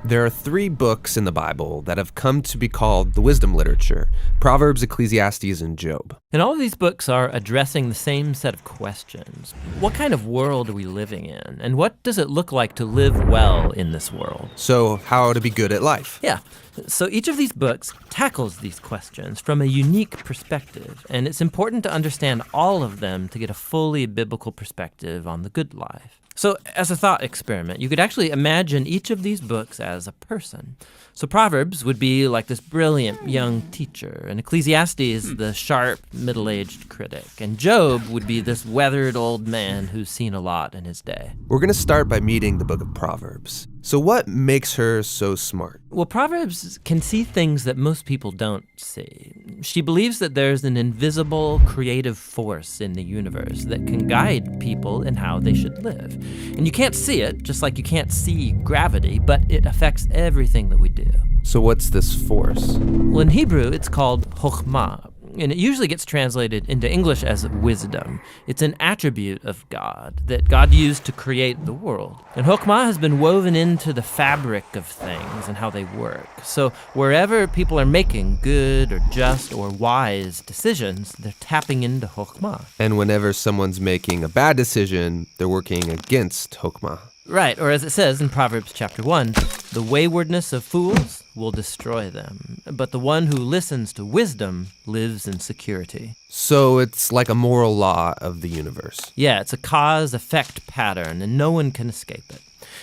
There are three books in the Bible that have come to be called the wisdom literature: Proverbs, Ecclesiastes, and Job. And all of these books are addressing the same set of questions. What kind of world are we living in? And what does it look like to live well in this world? So, how to be good at life. Yeah. So each of these books tackles these questions from a unique perspective, and it's important to understand all of them to get a fully biblical perspective on the good life. So as a thought experiment, you could actually imagine each of these books as a person. So Proverbs would be like this brilliant young teacher, and Ecclesiastes the sharp, middle-aged critic, and Job would be this weathered old man who's seen a lot in his day. We're going to start by meeting the book of Proverbs. So what makes her so smart? Well, Proverbs can see things that most people don't see. She believes that there's an invisible creative force in the universe that can guide people in how they should live. And you can't see it, just like you can't see gravity, but it affects everything that we do. So what's this force? Well, in Hebrew, it's called chokhmah, and it usually gets translated into English as wisdom. It's an attribute of God that God used to create the world. And chokhmah has been woven into the fabric of things and how they work. So wherever people are making good or just or wise decisions, they're tapping into chokhmah. And whenever someone's making a bad decision, they're working against chokhmah. Right, or as it says in Proverbs chapter 1, the waywardness of fools will destroy them, but the one who listens to wisdom lives in security. So it's like a moral law of the universe. Yeah, it's a cause-effect pattern, and no one can escape it.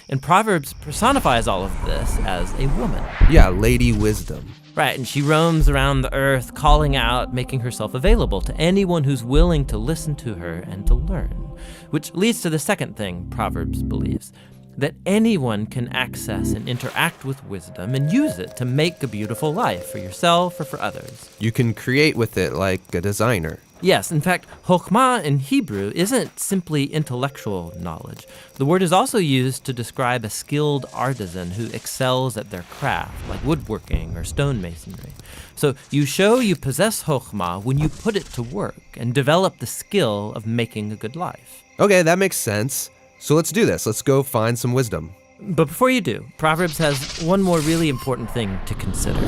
And Proverbs personifies all of this as a woman. Yeah, Lady Wisdom. Right, and she roams around the earth, calling out, making herself available to anyone who's willing to listen to her and to learn. Which leads to the second thing Proverbs believes, that anyone can access and interact with wisdom and use it to make a beautiful life for yourself or for others. You can create with it like a designer. Yes, in fact, chokhmah in Hebrew isn't simply intellectual knowledge. The word is also used to describe a skilled artisan who excels at their craft, like woodworking or stonemasonry. So you show you possess chokhmah when you put it to work and develop the skill of making a good life. Okay, that makes sense. So let's do this. Let's go find some wisdom. But before you do, Proverbs has one more really important thing to consider.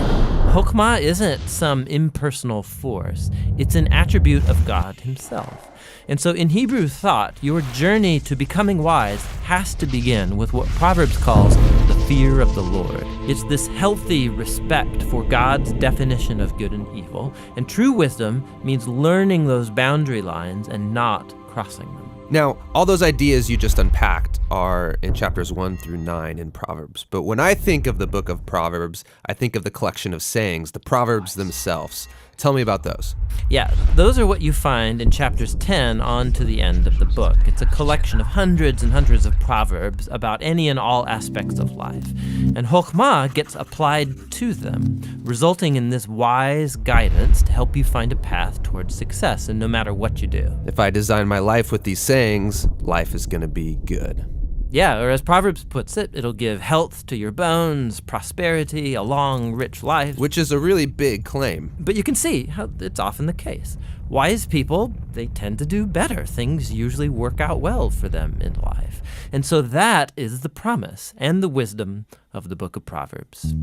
Chokhmah isn't some impersonal force. It's an attribute of God himself. And so in Hebrew thought, your journey to becoming wise has to begin with what Proverbs calls the fear of the Lord. It's this healthy respect for God's definition of good and evil. And true wisdom means learning those boundary lines and not crossing them. Now, all those ideas you just unpacked are in chapters 1 through 9 in Proverbs. But when I think of the book of Proverbs, I think of the collection of sayings, the Proverbs themselves. Tell me about those. Yeah, those are what you find in chapters 10 on to the end of the book. It's a collection of hundreds and hundreds of proverbs about any and all aspects of life. And chokhmah gets applied to them, resulting in this wise guidance to help you find a path towards success, and no matter what you do. If I design my life with these sayings, life is going to be good. Yeah, or as Proverbs puts it, it'll give health to your bones, prosperity, a long, rich life. Which is a really big claim. But you can see how it's often the case. Wise people, they tend to do better. Things usually work out well for them in life. And so that is the promise and the wisdom of the book of Proverbs.